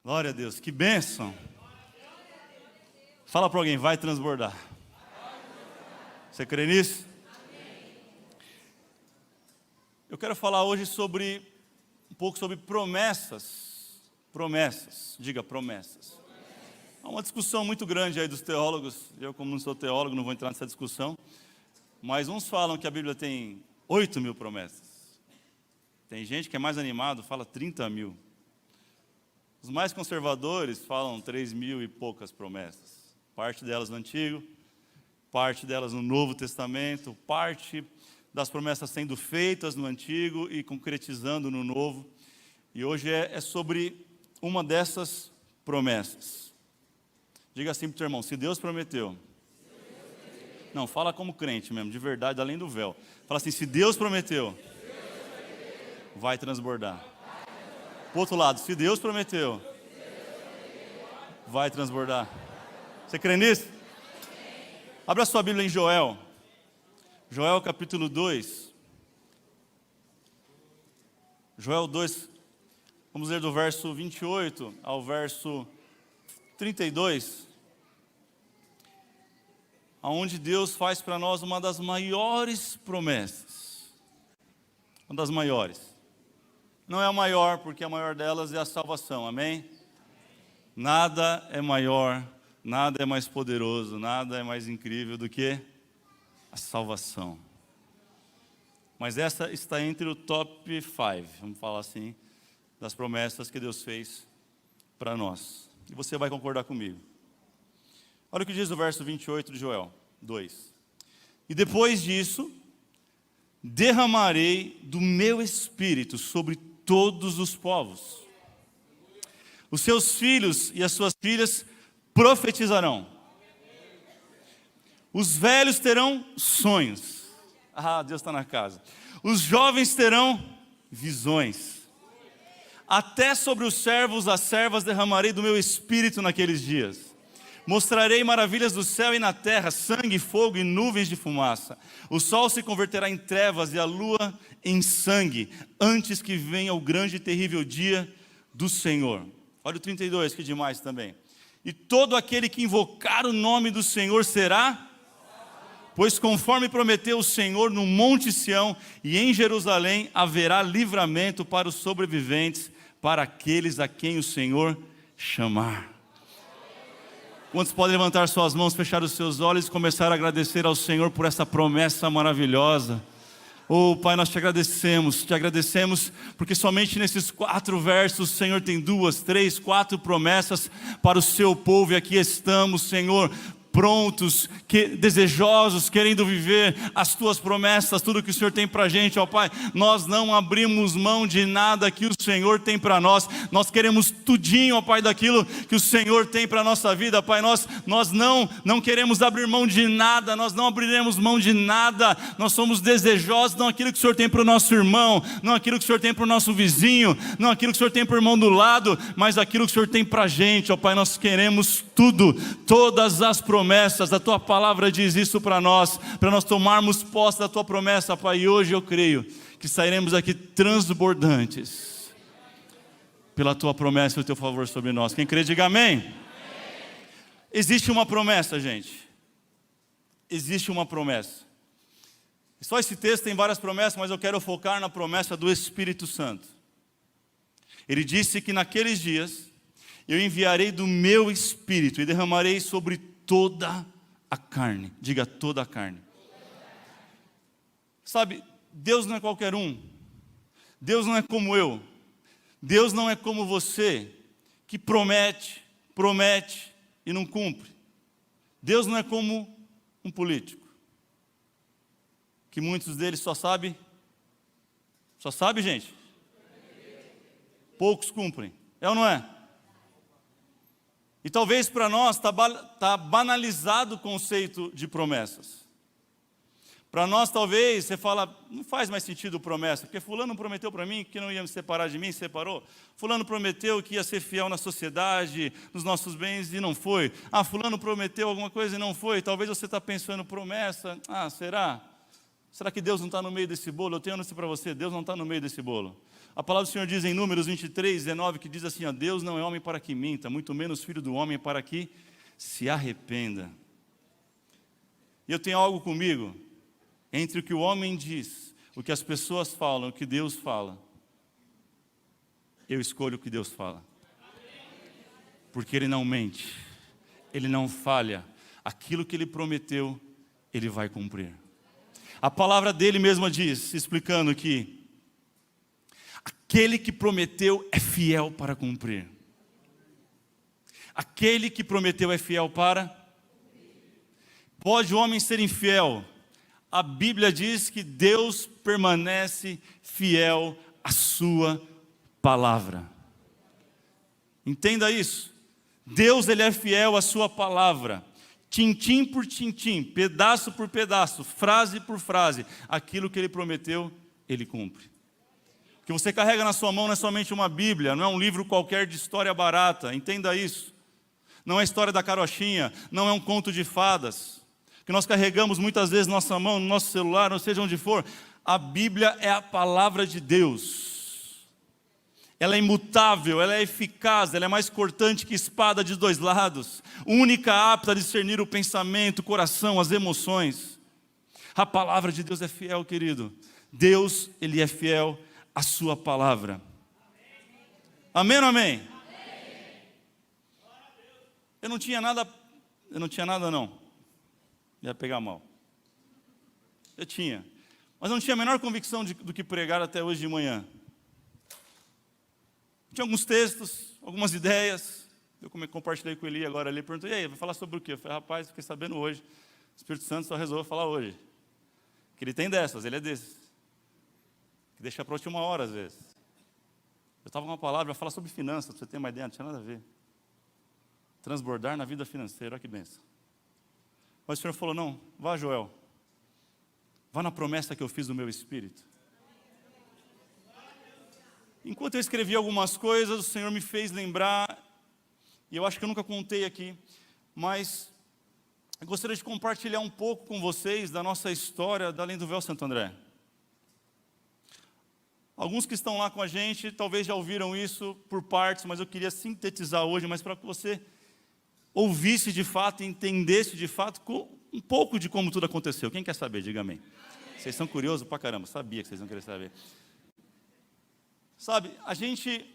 Glória a Deus, que bênção. Fala para alguém, vai transbordar. Você crê nisso? Eu quero falar hoje um pouco sobre promessas. Promessas, diga promessas. Há uma discussão muito grande aí dos teólogos. Eu, como não sou teólogo, não vou entrar nessa discussão. Mas uns falam que a Bíblia tem 8.000 promessas. Tem gente que é mais animado, fala 30.000. Os mais conservadores falam 3.000 e poucas promessas. Parte delas no Antigo, parte delas no Novo Testamento, parte das promessas sendo feitas no Antigo e concretizando no Novo. E hoje é sobre uma dessas promessas. Diga assim para o teu irmão, se Deus prometeu. Não, fala como crente mesmo, de verdade, além do véu. Fala assim, se Deus prometeu, vai transbordar. Para o outro lado, se Deus prometeu, vai transbordar. Você crê nisso? Abra sua Bíblia em Joel. Joel capítulo 2. Joel 2, vamos ler do verso 28 ao verso 32. Onde Deus faz para nós uma das maiores promessas. Uma das maiores. Não é a maior, porque a maior delas é a salvação, amém? Nada é maior, nada é mais poderoso, nada é mais incrível do que a salvação. Mas essa está entre o top 5, vamos falar assim, das promessas que Deus fez para nós. E você vai concordar comigo. Olha o que diz o verso 28 de Joel 2. E depois disso, derramarei do meu espírito sobre todos os povos. Os seus filhos e as suas filhas profetizarão. Os velhos terão sonhos. Ah, Deus está na casa. Os jovens terão visões. Até sobre os servos, as servas derramarei do meu espírito naqueles dias. Mostrarei maravilhas do céu e na terra, sangue, fogo e nuvens de fumaça. O sol se converterá em trevas e a lua em sangue, antes que venha o grande e terrível dia do Senhor. Olha o 32, que demais também. E todo aquele que invocar o nome do Senhor será, pois conforme prometeu o Senhor no Monte Sião e em Jerusalém haverá livramento para os sobreviventes, para aqueles a quem o Senhor chamar. Quantos podem levantar suas mãos, fechar os seus olhos e começar a agradecer ao Senhor por essa promessa maravilhosa? Oh, Pai, nós te agradecemos, porque somente nesses 4 versos o Senhor tem 2, 3, 4 promessas para o seu povo, e aqui estamos, Senhor, prontos, desejosos, querendo viver as tuas promessas, tudo que o Senhor tem para a gente, ó Pai. Nós não abrimos mão de nada que o Senhor tem para nós. Nós queremos tudinho, ó Pai, daquilo que o Senhor tem para a nossa vida, Pai. Nós não queremos abrir mão de nada, nós não abriremos mão de nada. Nós somos desejosos, não aquilo que o Senhor tem para o nosso irmão, não aquilo que o Senhor tem para o nosso vizinho, não aquilo que o Senhor tem para o irmão do lado, mas aquilo que o Senhor tem para a gente, ó Pai. Nós queremos tudo, todas as promessas. A tua palavra diz isso para nós tomarmos posse da tua promessa, Pai. E hoje eu creio que sairemos aqui transbordantes pela tua promessa e o teu favor sobre nós. Quem crê, diga amém. Amém. Existe uma promessa, gente. Existe uma promessa. Só esse texto tem várias promessas, mas eu quero focar na promessa do Espírito Santo. Ele disse que naqueles dias eu enviarei do meu Espírito e derramarei sobre toda a carne. Diga toda a carne. Sabe, Deus não é qualquer um. Deus não é como eu. Deus não é como você, que promete e não cumpre. Deus não é como um político, que muitos deles só sabe, gente. Poucos cumprem. É ou não é? E talvez para nós está banalizado o conceito de promessas. Para nós talvez você fala, não faz mais sentido promessa, porque fulano prometeu para mim que não ia me separar de mim, separou. Fulano prometeu que ia ser fiel na sociedade, nos nossos bens e não foi. Ah, fulano prometeu alguma coisa e não foi. Talvez você está pensando promessa, será? Será que Deus não está no meio desse bolo? Eu tenho notícia para você, Deus não está no meio desse bolo. A palavra do Senhor diz em Números 23, 19, que diz assim, ó, Deus não é homem para que minta, muito menos filho do homem para que se arrependa. E eu tenho algo comigo, entre o que o homem diz, o que as pessoas falam, o que Deus fala. Eu escolho o que Deus fala. Porque Ele não mente, Ele não falha. Aquilo que Ele prometeu, Ele vai cumprir. A palavra dele mesma diz, explicando que aquele que prometeu é fiel para cumprir. Aquele que prometeu é fiel para... Pode o homem ser infiel? A Bíblia diz que Deus permanece fiel à sua palavra. Entenda isso. Deus, Ele é fiel à sua palavra. Tintim por tintim, pedaço por pedaço, frase por frase, aquilo que Ele prometeu, Ele cumpre. O que você carrega na sua mão não é somente uma Bíblia, não é um livro qualquer de história barata, entenda isso. Não é a história da carochinha, não é um conto de fadas, que nós carregamos muitas vezes na nossa mão, no nosso celular, ou seja onde for. A Bíblia é a palavra de Deus. Ela é imutável, ela é eficaz, ela é mais cortante que espada de dois lados, única apta a discernir o pensamento, o coração, as emoções. A palavra de Deus é fiel, querido. Deus, Ele é fiel à sua palavra. Amém ou amém? Eu não tinha nada não. Ia pegar mal. Eu tinha. Mas não tinha a menor convicção do que pregar até hoje de manhã. Tinha alguns textos, algumas ideias. Eu compartilhei com ele agora. Ele perguntou, e aí, vai falar sobre o quê? Eu falei, rapaz, fiquei sabendo hoje. O Espírito Santo só resolveu falar hoje. Que ele tem dessas, ele é desses. Que deixa para a última hora, às vezes. Eu estava com uma palavra, vai falar sobre finanças, para você ter uma ideia, não tinha nada a ver. Transbordar na vida financeira, olha que benção. Mas o Senhor falou, não, vá, Joel. Vá na promessa que eu fiz do meu espírito. Enquanto eu escrevi algumas coisas, o Senhor me fez lembrar, e eu acho que eu nunca contei aqui, mas eu gostaria de compartilhar um pouco com vocês da nossa história da Além do Véu Santo André. Alguns que estão lá com a gente, talvez já ouviram isso por partes, mas eu queria sintetizar hoje, mas para que você ouvisse de fato, entendesse de fato um pouco de como tudo aconteceu. Quem quer saber? Diga amém. Vocês são curiosos pra caramba, sabia que vocês não queriam saber. Sabe, a gente,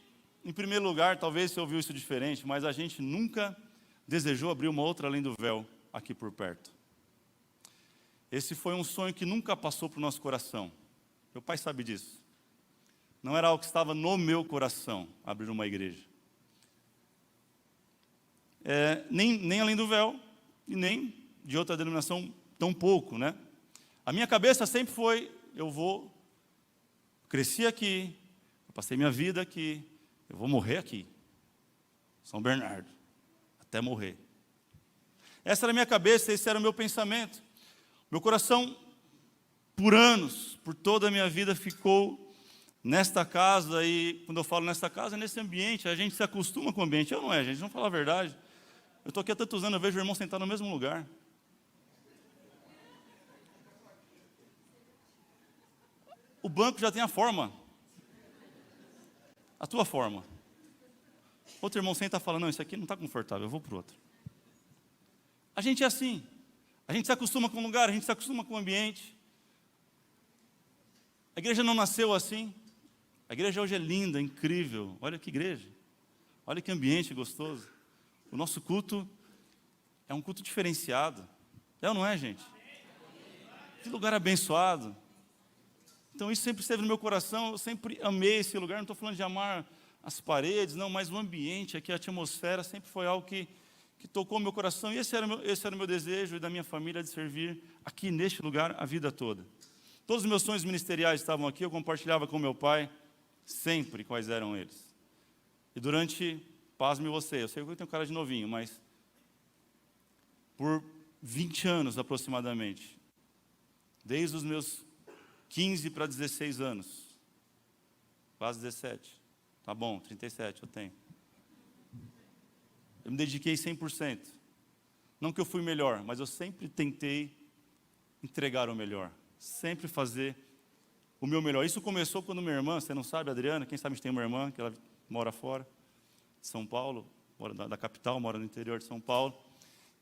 em primeiro lugar, talvez você ouviu isso diferente, mas a gente nunca desejou abrir uma outra Além do Véu aqui por perto. Esse foi um sonho que nunca passou para o nosso coração. Meu pai sabe disso. Não era algo que estava no meu coração, abrir uma igreja. Nem Além do Véu, e nem de outra denominação tão pouco, né? A minha cabeça sempre foi, cresci aqui, eu passei minha vida aqui, eu vou morrer aqui. São Bernardo, até morrer. Essa era a minha cabeça, esse era o meu pensamento. Meu coração, por anos, por toda a minha vida, ficou nesta casa, e quando eu falo nesta casa, é nesse ambiente, a gente se acostuma com o ambiente. Eu não é, gente, não falar a verdade. Eu estou aqui há tantos anos, eu vejo o irmão sentado no mesmo lugar. O banco já tem a forma. A tua forma. Outro irmão senta e fala, não, isso aqui não está confortável, eu vou para o outro. A gente é assim. A gente se acostuma com o lugar, a gente se acostuma com o ambiente. A igreja não nasceu assim. A igreja hoje é linda, incrível. Olha que igreja. Olha que ambiente gostoso. O nosso culto é um culto diferenciado. É ou não é, gente? Que lugar abençoado. Então isso sempre esteve no meu coração, eu sempre amei esse lugar. Não estou falando de amar as paredes, não, mas o ambiente aqui, a atmosfera, sempre foi algo que tocou o meu coração. E esse era o meu desejo e da minha família, de servir aqui neste lugar a vida toda. Todos os meus sonhos ministeriais estavam aqui, eu compartilhava com meu pai sempre quais eram eles. E durante, pasme você, eu sei que eu tenho cara de novinho, mas por 20 anos aproximadamente, desde os meus 15 para 16 anos, quase 17, tá bom, 37 eu tenho. Eu me dediquei 100%. Não que eu fui melhor, mas eu sempre tentei entregar o melhor. Sempre fazer o o meu melhor. Isso começou quando minha irmã, você não sabe, Adriana, quem sabe a gente tem uma irmã, que ela mora fora de São Paulo, mora da capital, mora no interior de São Paulo.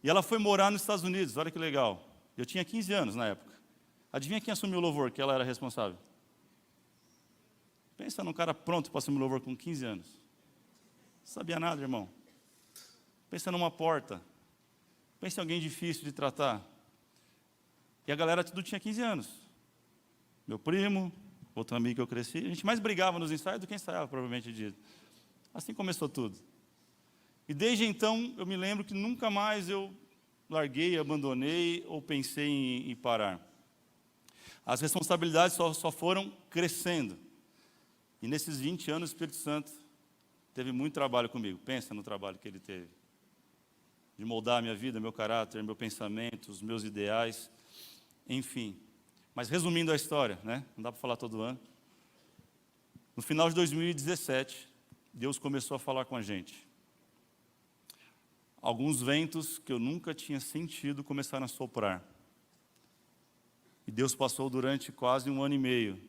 E ela foi morar nos Estados Unidos, olha que legal. Eu tinha 15 anos na época. Adivinha quem assumiu o louvor, que ela era responsável? Pensa num cara pronto para assumir o louvor com 15 anos. Não sabia nada, irmão. Pensa numa porta. Pensa em alguém difícil de tratar. E a galera tudo tinha 15 anos. Meu primo, outro amigo que eu cresci. A gente mais brigava nos ensaios do que ensaiava, provavelmente dito. Assim começou tudo. E desde então, eu me lembro que nunca mais eu larguei, abandonei ou pensei em parar. As responsabilidades só foram crescendo. E nesses 20 anos, o Espírito Santo teve muito trabalho comigo. Pensa no trabalho que ele teve. De moldar a minha vida, meu caráter, meu pensamento, os meus ideais, enfim. Mas resumindo a história, né? Não dá para falar todo ano. No final de 2017, Deus começou a falar com a gente. Alguns ventos que eu nunca tinha sentido começaram a soprar. E Deus passou durante quase 1 ano e meio.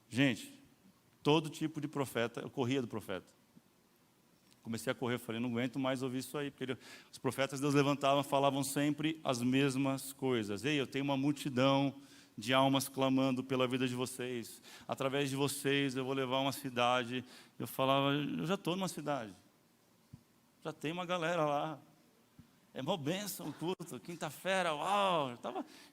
Gente, todo tipo de profeta, eu corria do profeta. Comecei a correr, falei, não aguento mais ouvir isso aí, porque os profetas Deus levantavam, falavam sempre as mesmas coisas. Ei, eu tenho uma multidão de almas clamando pela vida de vocês. Através de vocês eu vou levar uma cidade. Eu falava, eu já estou numa cidade. Já tem uma galera lá. É uma bênção o culto, quinta-feira, uau.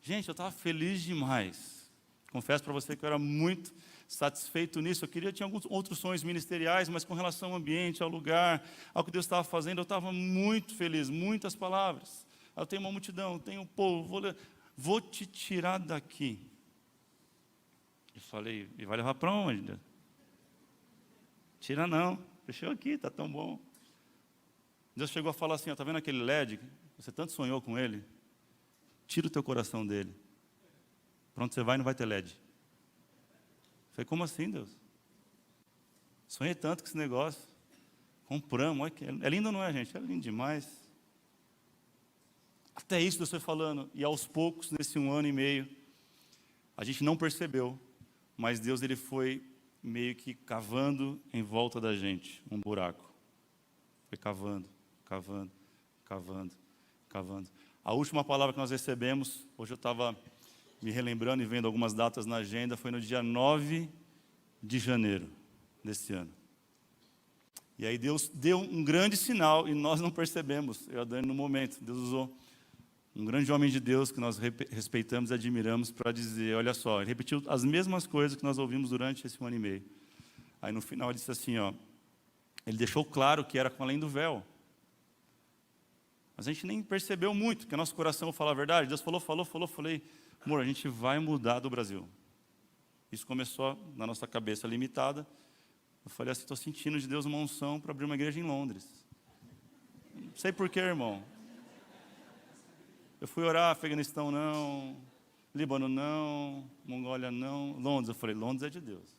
Gente, eu estava feliz demais. Confesso para você que eu era muito satisfeito nisso. Eu tinha alguns outros sonhos ministeriais, mas com relação ao ambiente, ao lugar, ao que Deus estava fazendo, eu estava muito feliz, muitas palavras. Eu tenho uma multidão, tenho um povo, vou te tirar daqui. Eu falei, e vai levar para onde, Deus? Tira não, fechou aqui, está tão bom. Deus chegou a falar assim, está vendo aquele LED, você tanto sonhou com ele? Tira o teu coração dele. Pronto, você vai, não vai ter LED. Eu falei, como assim, Deus? Sonhei tanto com esse negócio. Compramos, olha que é lindo, não é, gente? É lindo demais. Até isso Deus foi falando. E aos poucos, nesse 1 ano e meio, a gente não percebeu, mas Deus ele foi meio que cavando em volta da gente, um buraco. Foi cavando, cavando, cavando, cavando. A última palavra que nós recebemos, hoje eu estava me relembrando e vendo algumas datas na agenda, foi no dia 9 de janeiro desse ano. E aí Deus deu um grande sinal e nós não percebemos, eu e a Dani no momento. Deus usou um grande homem de Deus que nós respeitamos e admiramos para dizer, olha só, ele repetiu as mesmas coisas que nós ouvimos durante esse 1 ano e meio. Aí no final ele disse assim, ó, ele deixou claro que era com além do véu. Mas a gente nem percebeu muito, porque nosso coração fala a verdade. Deus falou, falei, amor, a gente vai mudar do Brasil. Isso começou na nossa cabeça limitada. Eu falei assim, estou sentindo de Deus uma unção para abrir uma igreja em Londres. Não sei porquê, irmão. Eu fui orar, Afeganistão não, Líbano não, Mongólia não, Londres. Eu falei, Londres é de Deus.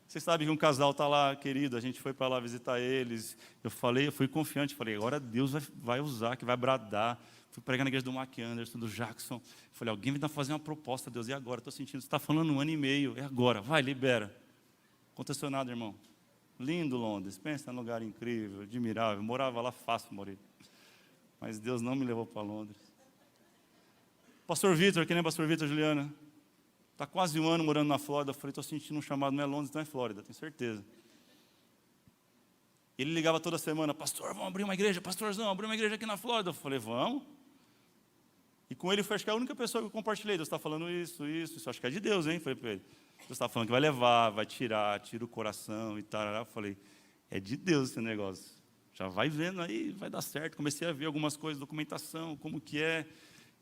Vocês sabem que um casal está lá, querido, a gente foi para lá visitar eles. Eu fui confiante, falei, agora Deus vai usar, que vai bradar. Fui pregar na igreja do Mark Anderson, do Jackson. Falei, alguém vai fazer uma proposta, Deus, e agora? Estou sentindo, você está falando 1 ano e meio, é agora, vai, libera. Aconteceu nada, irmão. Lindo Londres, pensa num lugar incrível, admirável. Morava lá fácil, morei. Mas Deus não me levou para Londres. Pastor Vitor, quem é Pastor Vitor, Juliana? Está quase 1 ano morando na Flórida. Eu falei, estou sentindo um chamado, não é Londres, não é Flórida, tenho certeza. Ele ligava toda semana, pastor, vamos abrir uma igreja, pastorzão, abrir uma igreja aqui na Flórida. Eu falei, vamos. E com ele foi, acho que a única pessoa que eu compartilhei, Deus está falando isso, acho que é de Deus, hein? Falei para ele, Deus está falando que vai levar, vai tirar, tira o coração e tal. Eu falei, é de Deus esse negócio. Já vai vendo aí, vai dar certo. Comecei a ver algumas coisas, documentação, como que é,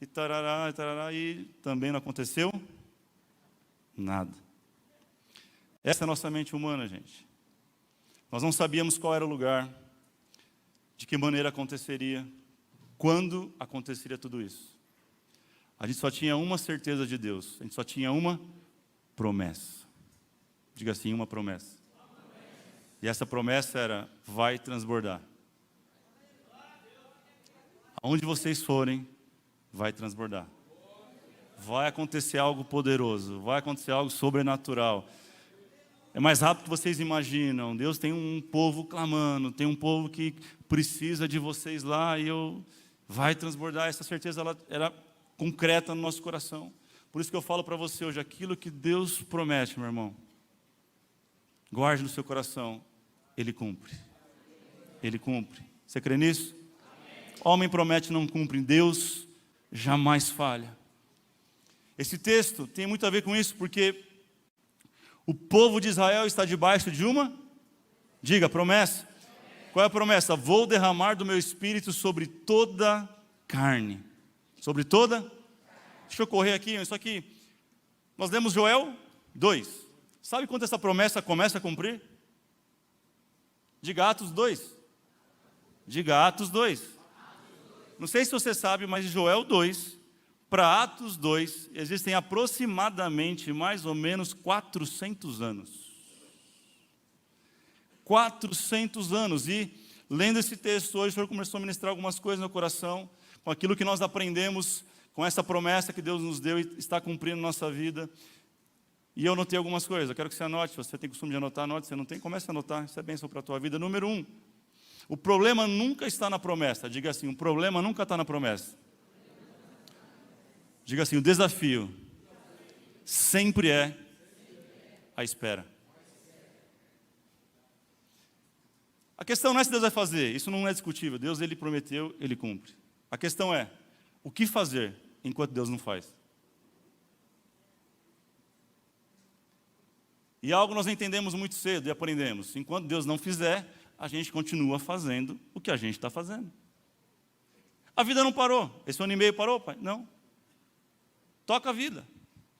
e tarará, e também não aconteceu nada. Essa é a nossa mente humana, gente. Nós não sabíamos qual era o lugar, de que maneira aconteceria, quando aconteceria tudo isso. A gente só tinha uma certeza de Deus, a gente só tinha uma promessa. Diga assim, uma promessa. E essa promessa era, vai transbordar. Aonde vocês forem, vai transbordar. vai acontecer algo poderoso, vai acontecer algo sobrenatural. É mais rápido do que vocês imaginam. Deus tem um povo clamando, tem um povo que precisa de vocês lá e vai transbordar. Essa certeza ela era concreta no nosso coração. Por isso que eu falo para você hoje, aquilo que Deus promete, meu irmão, guarde no seu coração, Ele cumpre. Ele cumpre. Você crê nisso? Homem promete, não cumpre. Deus jamais falha. Esse texto tem muito a ver com isso, porque o povo de Israel está debaixo de uma, diga, promessa. Qual é a promessa? Vou derramar do meu espírito sobre toda carne. Sobre toda? Deixa eu correr aqui, isso aqui. Nós lemos Joel 2. Sabe quando essa promessa começa a cumprir? Diga Atos 2. Diga Atos 2. Não sei se você sabe, mas de Joel 2 para Atos 2 existem aproximadamente mais ou menos 400 anos. 400 anos. E lendo esse texto hoje, o Senhor começou a ministrar algumas coisas no coração, com aquilo que nós aprendemos, com essa promessa que Deus nos deu e está cumprindo na nossa vida. E eu notei algumas coisas, eu quero que você anote. Você tem costume de anotar, anote. Se não tem, comece a anotar, isso é bênção para a tua vida. Número 1, o problema nunca está na promessa. Diga assim, o problema nunca está na promessa. Diga assim, o desafio sempre é a espera. A questão não é se Deus vai fazer, isso não é discutível. Deus, Ele prometeu, Ele cumpre. A questão é, o que fazer enquanto Deus não faz? E algo nós entendemos muito cedo e aprendemos. Enquanto Deus não fizer, a gente continua fazendo o que a gente está fazendo. A vida não parou. Esse 1 ano e meio parou, pai? Não. Toca a vida.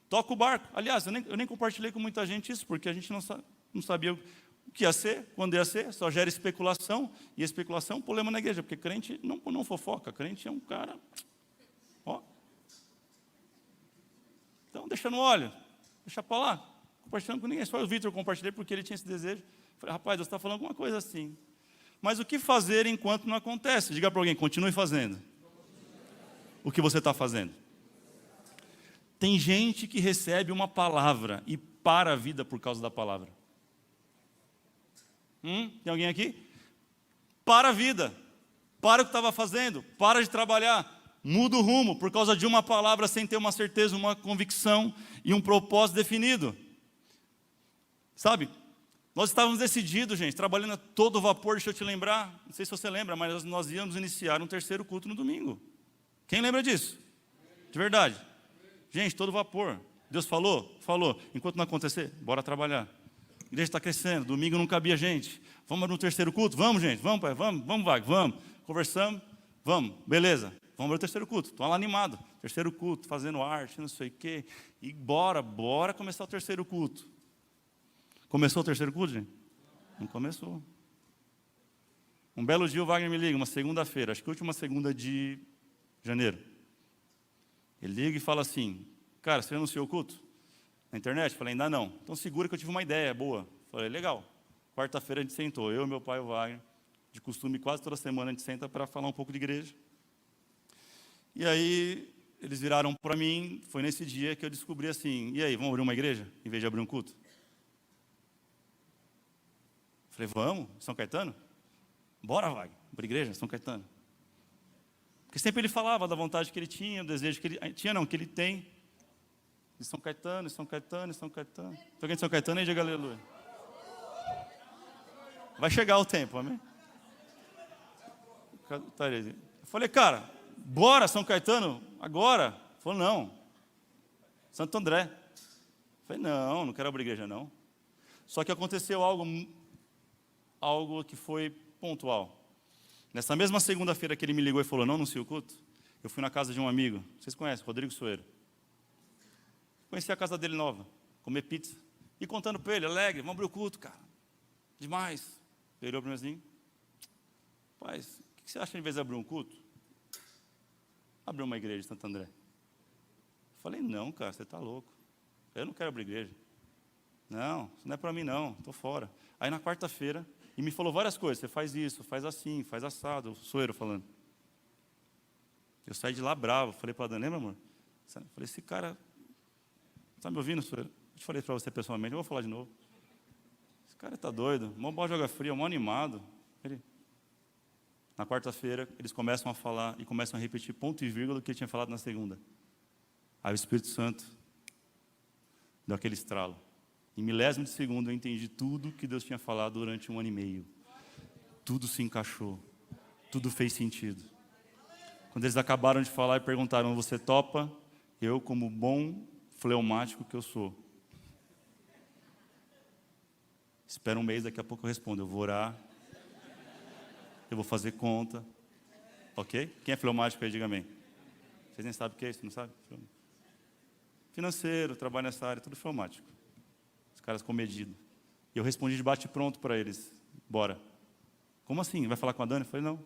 Toca o barco. Aliás, eu nem compartilhei com muita gente isso, porque a gente não sabia o que ia ser, quando ia ser, só gera especulação. E especulação é um problema na igreja, porque crente não fofoca. Crente é um cara... Ó. Então, deixa no óleo. Deixa para lá. Compartilhando com ninguém. Só o Vitor compartilhei porque ele tinha esse desejo. Falei, rapaz, Deus está falando alguma coisa assim. Mas o que fazer enquanto não acontece? Diga para alguém, continue fazendo. O que você está fazendo? Tem gente que recebe uma palavra e para a vida por causa da palavra. Tem alguém aqui? Para a vida. Para o que estava fazendo. Para de trabalhar. Muda o rumo por causa de uma palavra sem ter uma certeza, uma convicção e um propósito definido. Sabe? Nós estávamos decididos, gente, trabalhando a todo vapor. Deixa eu te lembrar, não sei se você lembra, mas nós íamos iniciar um terceiro culto no domingo. Quem lembra disso? De verdade. Gente, todo vapor. Deus falou? Falou. Enquanto não acontecer, bora trabalhar. A igreja está crescendo, domingo não cabia gente. Vamos no terceiro culto? Vamos, gente, vamos, pai, vamos, Wagner, vamos. Conversamos, vamos, beleza. Vamos para o terceiro culto. Estou lá animado. Terceiro culto, fazendo arte, não sei o quê. E bora começar o terceiro culto. Começou o terceiro culto, gente? Não começou. Um belo dia o Wagner me liga, uma segunda-feira, acho que a última segunda de janeiro. Ele liga e fala assim, cara, você anunciou o culto? Na internet? Falei, ainda não. Então segura que eu tive uma ideia boa. Falei, legal. Quarta-feira a gente sentou, eu, meu pai e o Wagner. De costume, quase toda semana a gente senta para falar um pouco de igreja. E aí, eles viraram para mim, foi nesse dia que eu descobri assim, e aí, vamos abrir uma igreja, em vez de abrir um culto? Falei, vamos, São Caetano? Bora, Wagner, abrir igreja, São Caetano. Porque sempre ele falava da vontade que ele tinha, o desejo que ele tinha, não, que ele tem. De São Caetano, São Caetano, São Caetano. Tem alguém de São Caetano aí, diga aleluia. Vai chegar o tempo, amém? Eu falei, cara, bora São Caetano, agora? Ele falou, não. Santo André. Eu falei, não quero abrir igreja, não. Só que aconteceu algo que foi pontual. Nessa mesma segunda-feira que ele me ligou e falou, não anuncia o culto, eu fui na casa de um amigo, vocês conhecem, Rodrigo Soeiro. Conheci a casa dele nova, comer pizza. E contando para ele, alegre, vamos abrir o culto, cara. Demais. Ele olhou para mim assim, rapaz, o que você acha, em vez de abrir um culto? Abrir uma igreja de Santo André. Eu falei, não, cara, você está louco. Eu não quero abrir igreja. Não, isso não é para mim não, estou fora. Aí na quarta-feira, e me falou várias coisas, você faz isso, faz assim, faz assado, o Soeiro falando. Eu saí de lá bravo, falei para a Dani, lembra, amor? Eu falei, esse cara, está me ouvindo, senhor? Eu te falei para você pessoalmente, eu vou falar de novo. Esse cara está doido, mó bola joga fria, mó animado. Na quarta-feira, eles começam a falar e começam a repetir ponto e vírgula do que ele tinha falado na segunda. Aí o Espírito Santo deu aquele estralo. Em milésimo de segundo eu entendi tudo que Deus tinha falado durante 1 ano e meio. Tudo se encaixou. Tudo fez sentido. Quando eles acabaram de falar e perguntaram, você topa? Eu, como bom fleumático que eu sou. Espera um mês, daqui a pouco eu respondo. Eu vou orar. Eu vou fazer conta. Ok? Quem é fleumático aí, diga amém. Vocês nem sabem o que é isso, não sabem? Financeiro, trabalho nessa área, tudo fleumático. Os caras comedidos. E eu respondi de bate-pronto para eles. Bora. Como assim? Vai falar com a Dani? Eu falei, não.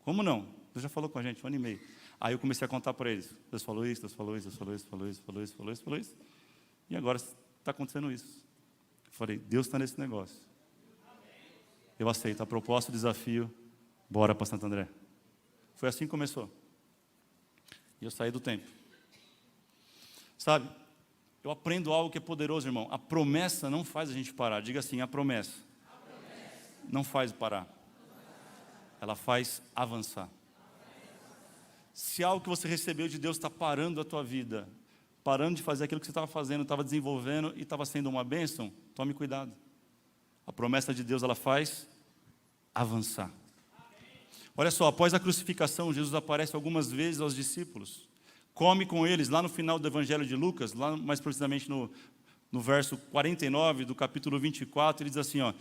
Como não? Deus já falou com a gente, 1 ano e meio. Aí eu comecei a contar para eles. Deus falou isso, Deus falou isso, Deus falou isso, falou isso, falou isso, falou isso, falou isso. E agora está acontecendo isso. Eu falei, Deus está nesse negócio. Eu aceito a proposta, o desafio, bora para Santo André. Foi assim que começou. E eu saí do tempo. Sabe, eu aprendo algo que é poderoso, irmão. A promessa não faz a gente parar. Diga assim, a promessa não faz parar. Ela faz avançar. Se algo que você recebeu de Deus está parando a tua vida, parando de fazer aquilo que você estava fazendo, estava desenvolvendo e estava sendo uma bênção, tome cuidado. A promessa de Deus, ela faz avançar. Olha só, após a crucificação, Jesus aparece algumas vezes aos discípulos. Come com eles, lá no final do Evangelho de Lucas, lá mais precisamente no verso 49 do capítulo 24, ele diz assim, ó,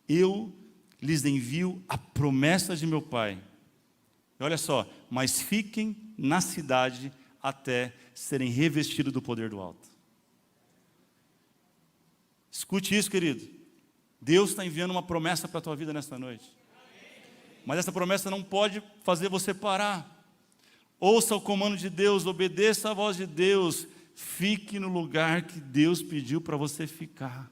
eu lhes envio a promessa de meu Pai. E olha só, mas fiquem na cidade até serem revestidos do poder do alto. Escute isso, querido. Deus está enviando uma promessa para a tua vida nesta noite. Mas essa promessa não pode fazer você parar. Ouça o comando de Deus, obedeça a voz de Deus, fique no lugar que Deus pediu para você ficar.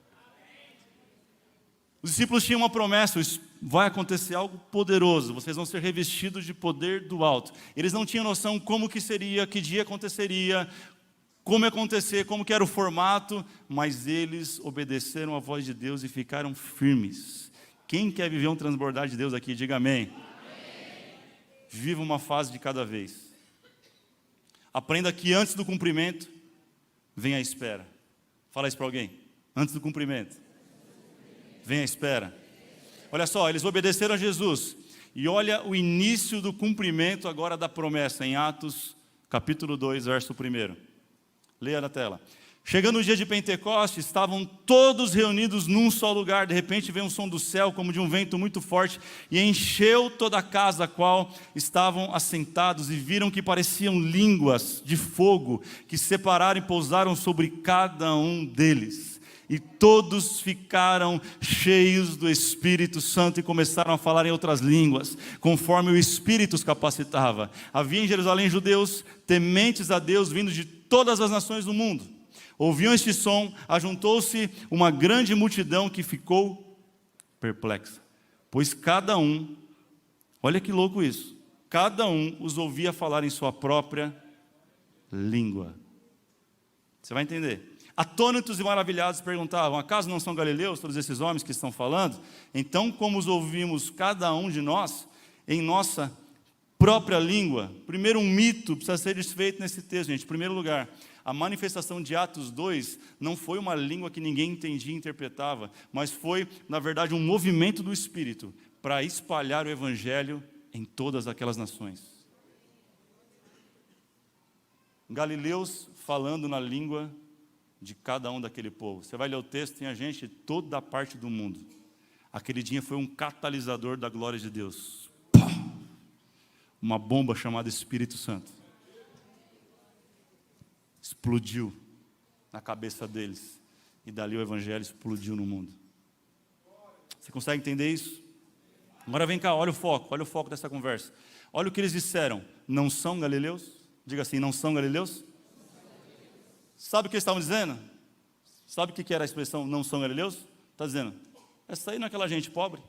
Os discípulos tinham uma promessa, vai acontecer algo poderoso, vocês vão ser revestidos de poder do alto. Eles não tinham noção como que seria, que dia aconteceria, como ia acontecer, como que era o formato, mas eles obedeceram a voz de Deus e ficaram firmes. Quem quer viver um transbordar de Deus aqui, diga amém. Amém. Viva uma fase de cada vez. Aprenda que antes do cumprimento, vem a espera. Fala isso para alguém. Antes do cumprimento, vem a espera. Olha só, eles obedeceram a Jesus. E olha o início do cumprimento agora da promessa, em Atos, capítulo 2, verso 1. Leia na tela. Chegando o dia de Pentecostes, estavam todos reunidos num só lugar. De repente veio um som do céu, como de um vento muito forte, e encheu toda a casa a qual estavam assentados, e viram que pareciam línguas de fogo, que se separaram e pousaram sobre cada um deles. E todos ficaram cheios do Espírito Santo e começaram a falar em outras línguas, conforme o Espírito os capacitava. Havia em Jerusalém judeus tementes a Deus, vindos de todas as nações do mundo. Ouviam este som, ajuntou-se uma grande multidão que ficou perplexa, pois cada um, olha que louco isso, cada um os ouvia falar em sua própria língua. Você vai entender. Atônitos e maravilhados perguntavam, acaso não são galileus todos esses homens que estão falando? Então, como os ouvimos cada um de nós, em nossa própria língua? Primeiro, um mito precisa ser desfeito nesse texto, gente. Em primeiro lugar, a manifestação de Atos 2 não foi uma língua que ninguém entendia e interpretava, mas foi, na verdade, um movimento do Espírito para espalhar o Evangelho em todas aquelas nações. Galileus falando na língua de cada um daquele povo. Você vai ler o texto, tem a gente de toda a parte do mundo. Aquele dia foi um catalisador da glória de Deus. Uma bomba chamada Espírito Santo. Explodiu na cabeça deles. E dali o Evangelho explodiu no mundo. Você consegue entender isso? Agora vem cá, olha o foco dessa conversa. Olha o que eles disseram. Não são galileus? Diga assim, não são galileus? Sabe o que eles estavam dizendo? Sabe o que era a expressão não são galileus? Está dizendo, essa aí não é aquela gente pobre?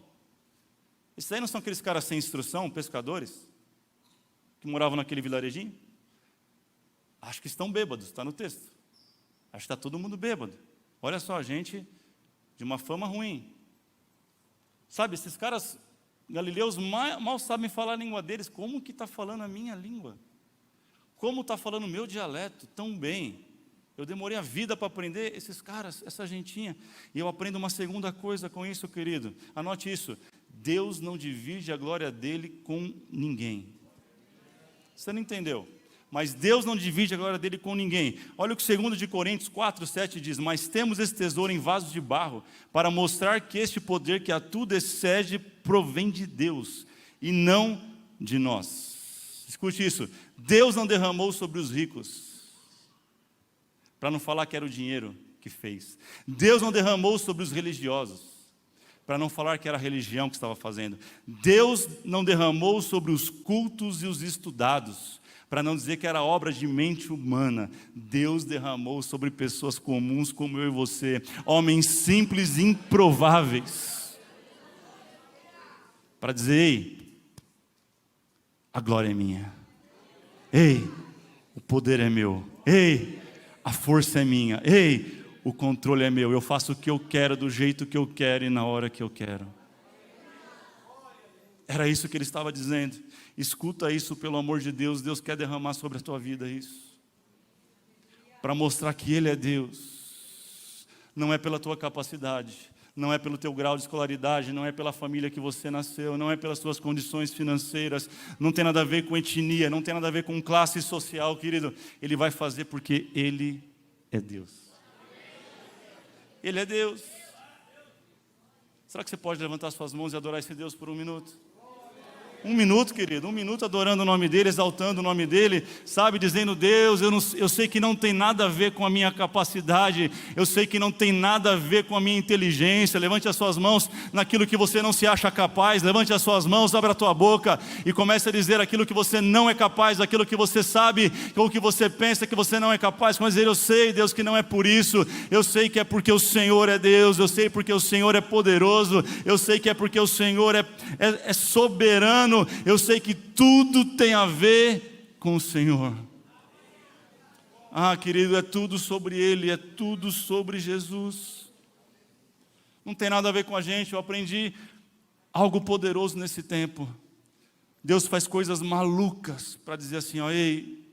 Esses aí não são aqueles caras sem instrução, pescadores? Que moravam naquele vilarejinho? Acho que estão bêbados, está no texto. Acho que está todo mundo bêbado. Olha só, gente de uma fama ruim. Sabe, esses caras galileus mal sabem falar a língua deles. Como que está falando a minha língua? Como está falando o meu dialeto tão bem? Eu demorei a vida para aprender esses caras, essa gentinha. E eu aprendo uma segunda coisa com isso, querido. Anote isso. Deus não divide a glória dele com ninguém. Você não entendeu? Mas Deus não divide a glória dele com ninguém. Olha o que 2 de Coríntios 4:7 diz: mas temos esse tesouro em vasos de barro, para mostrar que este poder que a tudo excede provém de Deus, e não de nós. Escute isso. Deus não derramou sobre os ricos, para não falar que era o dinheiro que fez. Deus não derramou sobre os religiosos, para não falar que era a religião que estava fazendo. Deus não derramou sobre os cultos e os estudados, para não dizer que era obra de mente humana. Deus derramou sobre pessoas comuns como eu e você, homens simples e improváveis, para dizer: ei, a glória é minha. Ei, o poder é meu. Ei, a força é minha. Ei, o controle é meu. Eu faço o que eu quero, do jeito que eu quero e na hora que eu quero. Era isso que ele estava dizendo. Escuta isso, pelo amor de Deus. Deus quer derramar sobre a tua vida isso, para mostrar que Ele é Deus. Não é pela tua capacidade, não é pelo teu grau de escolaridade, não é pela família que você nasceu, não é pelas suas condições financeiras, não tem nada a ver com etnia, não tem nada a ver com classe social, querido. Ele vai fazer porque Ele é Deus. Ele é Deus. Será que você pode levantar suas mãos e adorar esse Deus por um minuto? Um minuto, querido, um minuto adorando o nome dEle, exaltando o nome dEle, sabe, dizendo: Deus, eu sei que não tem nada a ver com a minha capacidade, eu sei que não tem nada a ver com a minha inteligência. Levante as suas mãos naquilo que você não se acha capaz, levante as suas mãos, abra a tua boca e comece a dizer aquilo que você não é capaz, aquilo que você sabe, ou que você pensa que você não é capaz. Mas eu sei, Deus, que não é por isso, eu sei que é porque o Senhor é Deus, eu sei porque o Senhor é poderoso, eu sei que é porque o Senhor é soberano. Eu sei que tudo tem a ver com o Senhor. Ah, querido, é tudo sobre Ele, é tudo sobre Jesus. Não tem nada a ver com a gente. Eu aprendi algo poderoso nesse tempo. Deus faz coisas malucas para dizer assim: ó, ei,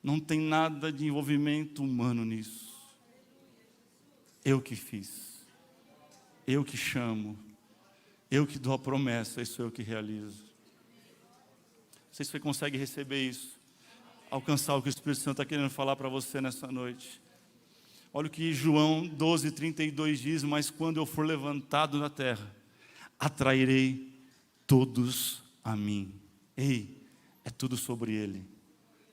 não tem nada de envolvimento humano nisso. Eu que fiz, eu que chamo, eu que dou a promessa, isso eu que realizo. Não sei se você consegue receber isso, alcançar o que o Espírito Santo está querendo falar para você nessa noite. Olha o que João 12:32 diz: mas quando eu for levantado da terra, atrairei todos a mim. Ei, é tudo sobre Ele,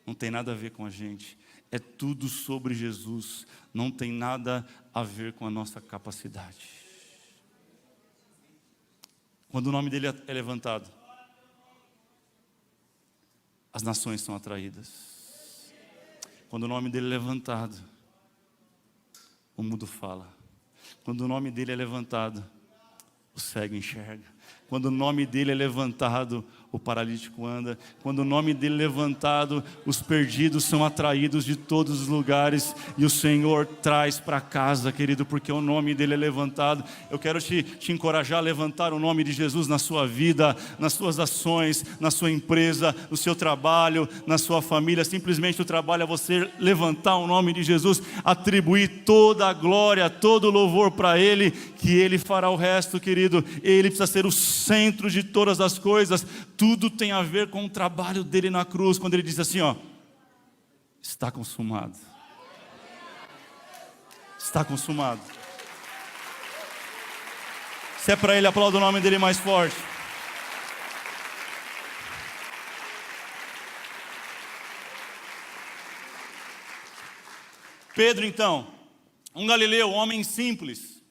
não tem nada a ver com a gente, é tudo sobre Jesus, não tem nada a ver com a nossa capacidade. Quando o nome dEle é levantado, as nações são atraídas. Quando o nome dEle é levantado, o mudo fala. Quando o nome dEle é levantado, o cego enxerga. Quando o nome dEle é levantado, o paralítico anda. Quando o nome dEle é levantado, os perdidos são atraídos de todos os lugares e o Senhor traz para casa, querido, porque o nome dEle é levantado. Eu quero te encorajar a levantar o nome de Jesus na sua vida, nas suas ações, na sua empresa, no seu trabalho, na sua família. Simplesmente o trabalho é você levantar o nome de Jesus, atribuir toda a glória, todo o louvor para Ele, que Ele fará o resto, querido. Ele precisa ser o centro de todas as coisas. Tudo tem a ver com o trabalho dEle na cruz, quando Ele diz assim, ó: está consumado. Está consumado. Se é para Ele, aplauda o nome dEle mais forte. Pedro, então, um galileu, um homem simples,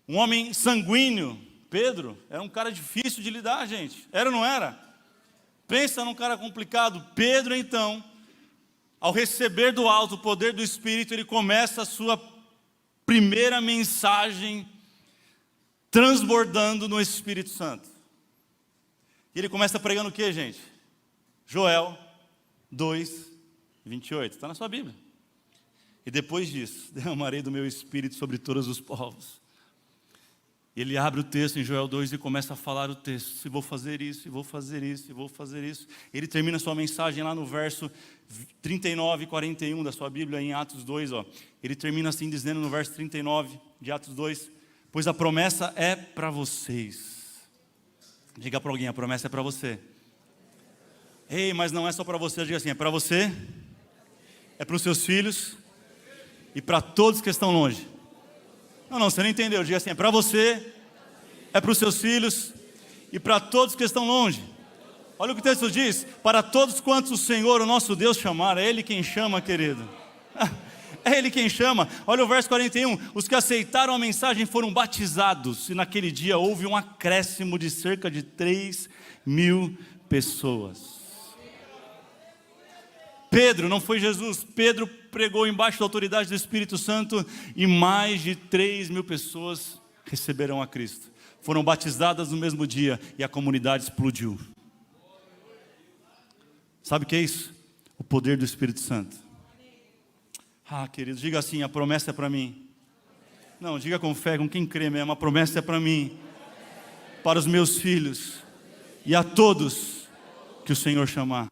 um homem sanguíneo. Pedro era um cara difícil de lidar, gente. Era ou não era? Pensa num cara complicado. Pedro, então, ao receber do alto o poder do Espírito, ele começa a sua primeira mensagem transbordando no Espírito Santo. E ele começa pregando o que, gente? Joel 2, 28, está na sua Bíblia. E depois disso, derramarei do meu espírito sobre todos os povos. Ele abre o texto em Joel 2 e começa a falar o texto. E vou fazer isso, e vou fazer isso, e vou fazer isso. Ele termina sua mensagem lá no verso 39 e 41 da sua Bíblia, em Atos 2. Ó. Ele termina assim dizendo no verso 39 de Atos 2: pois a promessa é para vocês. Diga para alguém, a promessa é para você. Ei, mas não é só para você, diga assim, é para você, é para os seus filhos e para todos que estão longe. Não, você não entendeu, diga assim, é para você, é para os seus filhos e para todos que estão longe. Olha o que o texto diz: para todos quantos o Senhor, o nosso Deus, chamar. É Ele quem chama, querido. É Ele quem chama. Olha o verso 41, os que aceitaram a mensagem foram batizados, e naquele dia houve um acréscimo de cerca de 3.000 pessoas. Pedro, não foi Jesus, Pedro pregou embaixo da autoridade do Espírito Santo e mais de 3.000 pessoas receberam a Cristo. Foram batizadas no mesmo dia e a comunidade explodiu. Sabe o que é isso? O poder do Espírito Santo. Ah, querido, diga assim, a promessa é para mim. Não, diga com fé, com quem crê mesmo, a promessa é para mim, para os meus filhos e a todos que o Senhor chamar.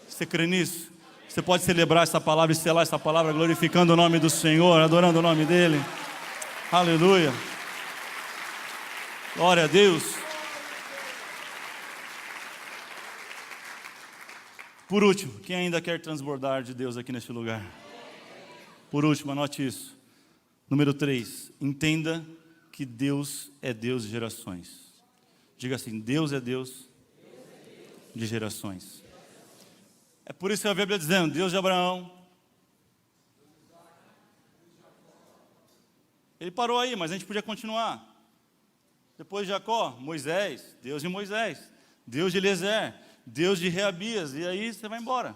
Você crê nisso? Você pode celebrar essa palavra e selar essa palavra glorificando o nome do Senhor, adorando o nome dEle. Aleluia. Glória a Deus. Por último, quem ainda quer transbordar de Deus aqui neste lugar? Por último, anote isso. Número 3, entenda que Deus é Deus de gerações. Diga assim, Deus é Deus de gerações. É por isso que a Bíblia dizendo, Deus de Abraão. Ele parou aí, mas a gente podia continuar. Depois de Jacó, Moisés, Deus de Moisés, Deus de Eliezer, Deus de Reabias, e aí você vai embora.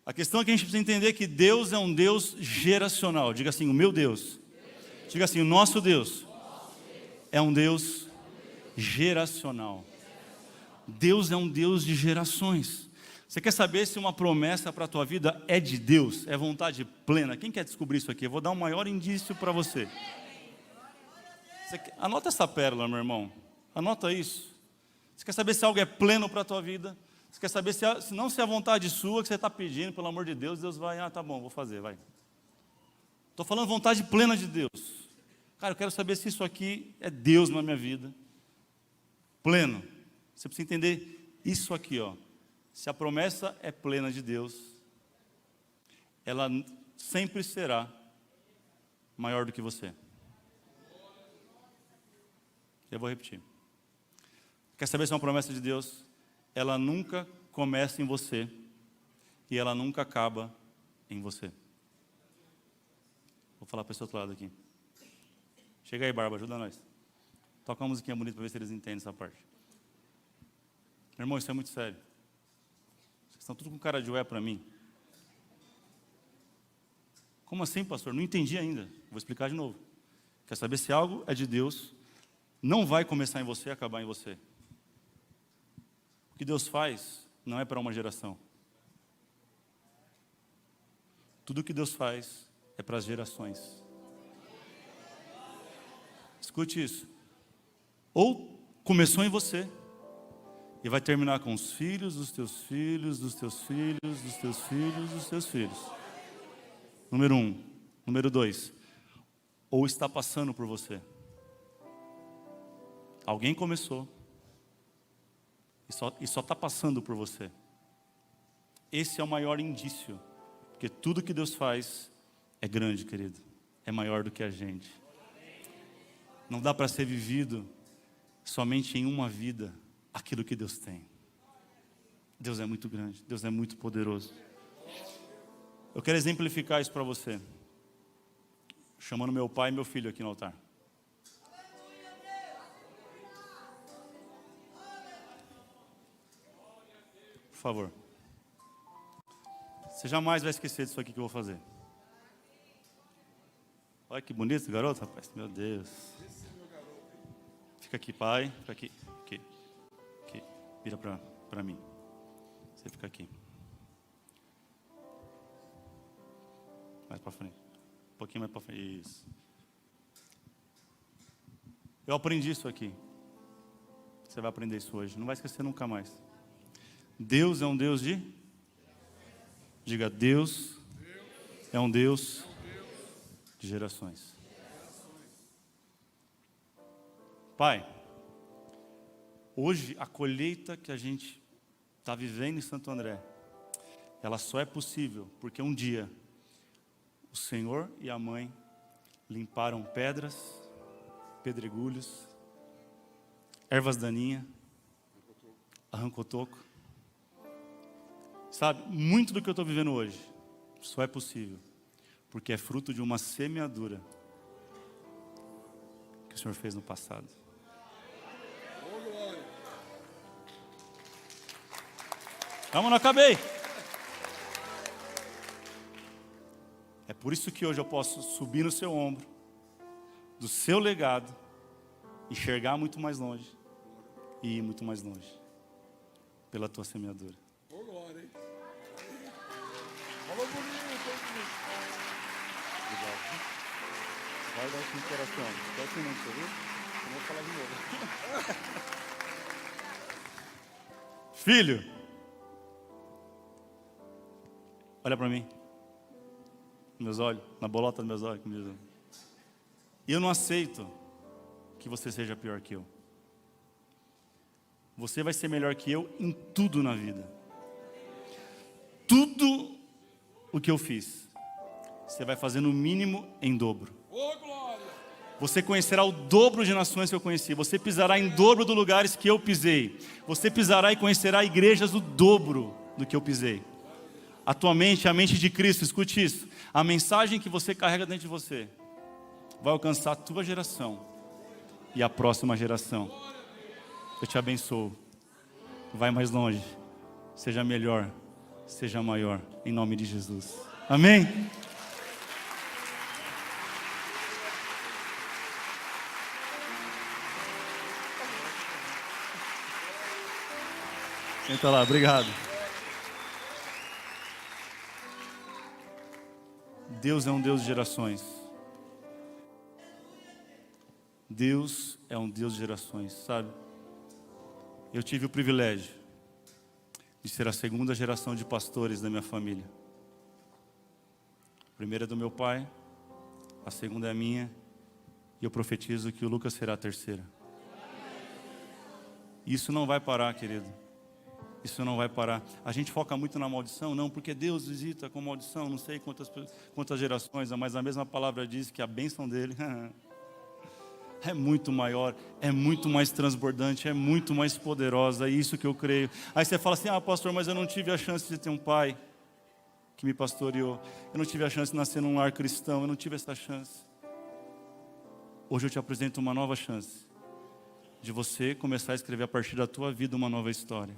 A questão é que a gente precisa entender que Deus é um Deus geracional. Diga assim, o meu Deus. Diga assim, o nosso Deus é um Deus geracional. Deus é um Deus de gerações. Você quer saber se uma promessa para a tua vida é de Deus, é vontade plena? Quem quer descobrir isso aqui? Eu vou dar um maior indício para você. Anota essa pérola, meu irmão. Anota isso. Você quer saber se algo é pleno para a tua vida? Você quer saber se não se é a vontade sua que você está pedindo, pelo amor de Deus, Deus vai, tá bom, vou fazer, vai. Estou falando vontade plena de Deus. Cara, eu quero saber se isso aqui é Deus na minha vida. Pleno. Você precisa entender isso aqui, ó. Se a promessa é plena de Deus, ela sempre será maior do que você. Eu vou repetir. Quer saber se é uma promessa de Deus? Ela nunca começa em você e ela nunca acaba em você. Vou falar para esse outro lado aqui. Chega aí, Barba, ajuda nós. Toca uma musiquinha bonita para ver se eles entendem essa parte. Meu irmão, isso é muito sério. Vocês estão tudo com cara de ué para mim. Como assim, pastor? Não entendi ainda. Vou explicar de novo. Quer saber se algo é de Deus? Não vai começar em você e acabar em você. O que Deus faz não é para uma geração. Tudo que Deus faz é para as gerações. Escute isso. Ou começou em você e vai terminar com os filhos dos teus filhos, dos teus filhos, dos teus filhos, dos teus filhos. Número 1. Número 2. Ou está passando por você. Alguém começou e só está passando por você. Esse é o maior indício, porque tudo que Deus faz é grande, querido. É maior do que a gente. Não dá para ser vivido somente em uma vida aquilo que Deus tem. Deus é muito grande, Deus é muito poderoso. Eu quero exemplificar isso para você, chamando meu pai e meu filho aqui no altar. Por favor. Você jamais vai esquecer disso aqui que eu vou fazer. Olha que bonito esse garoto, rapaz. Meu Deus. Fica aqui, pai. Fica aqui. Aqui. Vira para mim. Você fica aqui. Mais para frente. Um pouquinho mais para frente. Isso. Eu aprendi isso aqui. Você vai aprender isso hoje. Não vai esquecer nunca mais. Deus é um Deus de... Diga, Deus é um Deus de gerações. Pai, hoje a colheita que a gente está vivendo em Santo André, ela só é possível porque um dia o Senhor e a mãe limparam pedras, pedregulhos, ervas daninhas, arrancou toco. Sabe, muito do que eu estou vivendo hoje só é possível porque é fruto de uma semeadura que o Senhor fez no passado. Calma, não acabei. É por isso que hoje eu posso subir no seu ombro, do seu legado, enxergar muito mais longe e ir muito mais longe, pela tua semeadura. Ô, glória, hein? Falou bonito, Obrigado. Guarda aqui no coração. Só assim não, você viu? Eu vou falar de novo. Filho, olha para mim. Meus olhos, na bolota dos meus olhos. E eu não aceito que você seja pior que eu. Você vai ser melhor que eu em tudo na vida. Tudo o que eu fiz, você vai fazer no mínimo em dobro. ô, glória. Você conhecerá o dobro de nações que eu conheci. Você pisará em dobro dos lugares que eu pisei. Você pisará e conhecerá igrejas o dobro do que eu pisei. A tua mente, a mente de Cristo, escute isso. A mensagem que você carrega dentro de você vai alcançar a tua geração e a próxima geração. Eu te abençoo. Vai mais longe. Seja melhor. Seja maior. Em nome de Jesus. Amém? Senta lá, obrigado. Deus é um Deus de gerações. Deus é um Deus de gerações, sabe? Eu tive o privilégio de ser a segunda geração de pastores da minha família. A primeira é do meu pai, a segunda é a minha, e eu profetizo que o Lucas será a terceira. Isso não vai parar, querido. Isso não vai parar. A gente foca muito na maldição, não, porque Deus visita com maldição, não sei quantas gerações, mas a mesma palavra diz que a bênção dele é muito maior, é muito mais transbordante, é muito mais poderosa, é isso que eu creio. Aí você fala assim, pastor, mas eu não tive a chance de ter um pai que me pastoreou, eu não tive a chance de nascer num lar cristão, eu não tive essa chance. Hoje eu te apresento uma nova chance, de você começar a escrever a partir da tua vida uma nova história.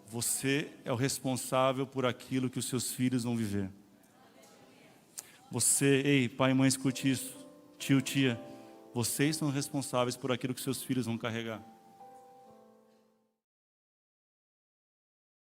Você é o responsável por aquilo que os seus filhos vão viver. Você, ei, pai e mãe, escute isso. Tio, tia, vocês são responsáveis por aquilo que seus filhos vão carregar.